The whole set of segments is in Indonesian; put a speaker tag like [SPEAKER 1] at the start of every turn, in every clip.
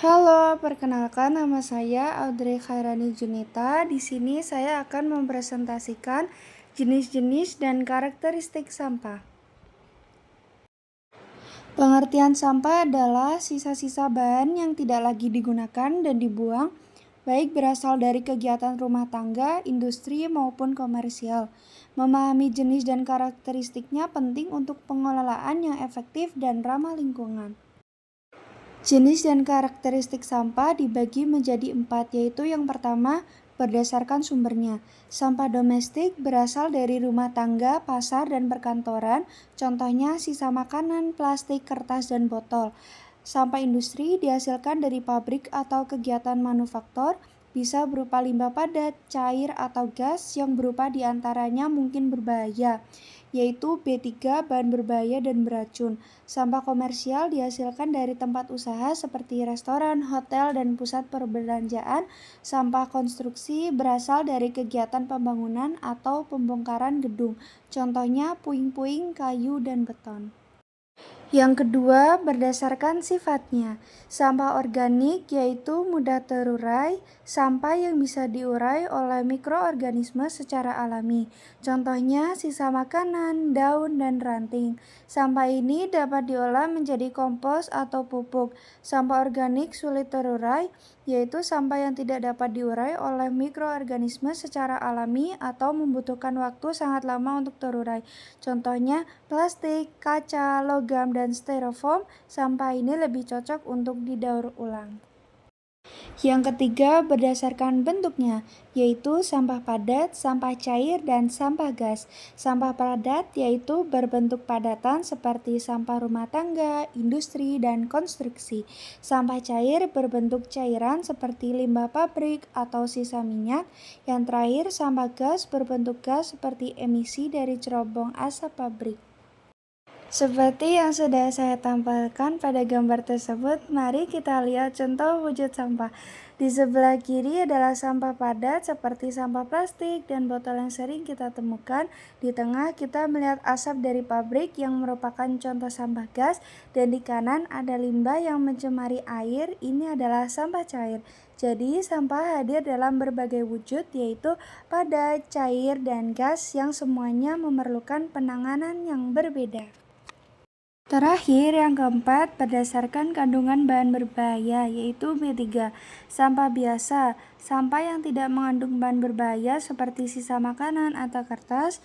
[SPEAKER 1] Halo, perkenalkan nama saya Audrey Khairani Junita. Di sini saya akan mempresentasikan jenis-jenis dan karakteristik sampah. Pengertian sampah adalah sisa-sisa bahan yang tidak lagi digunakan dan dibuang, baik berasal dari kegiatan rumah tangga, industri, maupun komersial. Memahami jenis dan karakteristiknya penting untuk pengelolaan yang efektif dan ramah lingkungan. Jenis dan karakteristik sampah dibagi menjadi 4, yaitu yang pertama, berdasarkan sumbernya. Sampah domestik berasal dari rumah tangga, pasar, dan perkantoran, contohnya sisa makanan, plastik, kertas, dan botol. Sampah industri dihasilkan dari pabrik atau kegiatan manufaktur, bisa berupa limbah padat, cair, atau gas yang berupa diantaranya mungkin berbahaya, yaitu B3, bahan berbahaya dan beracun. Sampah komersial dihasilkan dari tempat usaha seperti restoran, hotel, dan pusat perbelanjaan. Sampah konstruksi berasal dari kegiatan pembangunan atau pembongkaran gedung, contohnya puing-puing, kayu, dan beton. Yang kedua, berdasarkan sifatnya. Sampah organik yaitu mudah terurai, sampah yang bisa diurai oleh mikroorganisme secara alami. Contohnya sisa makanan, daun, dan ranting. Sampah ini dapat diolah menjadi kompos atau pupuk. Sampah organik sulit terurai, yaitu sampah yang tidak dapat diurai oleh mikroorganisme secara alami atau membutuhkan waktu sangat lama untuk terurai. Contohnya plastik, kaca, logam, dan styrofoam. Sampah ini lebih cocok untuk didaur ulang. Yang ketiga, berdasarkan bentuknya, yaitu sampah padat, sampah cair, dan sampah gas. Sampah padat yaitu berbentuk padatan seperti sampah rumah tangga, industri, dan konstruksi. Sampah cair berbentuk cairan seperti limbah pabrik atau sisa minyak. Yang terakhir, sampah gas berbentuk gas seperti emisi dari cerobong asap pabrik. Seperti yang sudah saya tampilkan pada gambar tersebut, mari kita lihat contoh wujud sampah. Di sebelah kiri adalah sampah padat seperti sampah plastik dan botol yang sering kita temukan. Di tengah kita melihat asap dari pabrik yang merupakan contoh sampah gas, dan di kanan ada limbah yang mencemari air. Ini adalah sampah cair. Jadi sampah hadir dalam berbagai wujud, yaitu padat, cair, dan gas yang semuanya memerlukan penanganan yang berbeda. Terakhir, yang keempat, berdasarkan kandungan bahan berbahaya, yaitu B3. Sampah biasa, sampah yang tidak mengandung bahan berbahaya seperti sisa makanan atau kertas.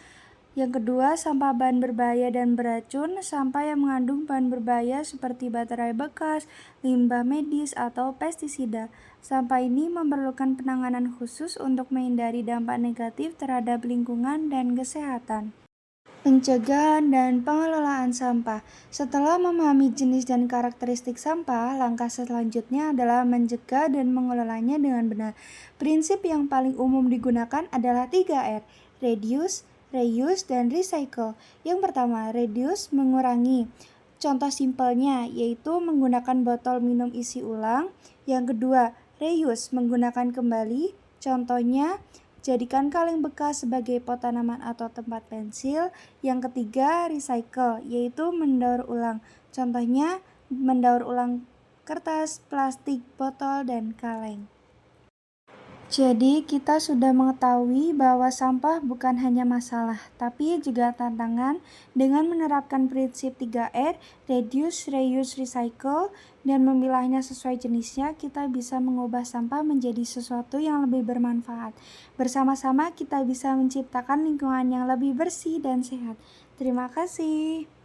[SPEAKER 1] Yang kedua, sampah bahan berbahaya dan beracun, sampah yang mengandung bahan berbahaya seperti baterai bekas, limbah medis, atau pestisida. Sampah ini memerlukan penanganan khusus untuk menghindari dampak negatif terhadap lingkungan dan kesehatan. Pencegahan dan pengelolaan sampah. Setelah memahami jenis dan karakteristik sampah, langkah selanjutnya adalah mencegah dan mengelolanya dengan benar. Prinsip yang paling umum digunakan adalah 3R: reduce, reuse, dan recycle. Yang pertama, reduce, mengurangi. Contoh simpelnya yaitu menggunakan botol minum isi ulang. Yang kedua, reuse, menggunakan kembali. Contohnya, jadikan kaleng bekas sebagai pot tanaman atau tempat pensil. Yang ketiga, recycle, yaitu mendaur ulang. Contohnya, mendaur ulang kertas, plastik, botol, dan kaleng. Jadi, kita sudah mengetahui bahwa sampah bukan hanya masalah, tapi juga tantangan. Dengan menerapkan prinsip 3R, reduce, reuse, recycle, dan memilahnya sesuai jenisnya, kita bisa mengubah sampah menjadi sesuatu yang lebih bermanfaat. Bersama-sama kita bisa menciptakan lingkungan yang lebih bersih dan sehat. Terima kasih.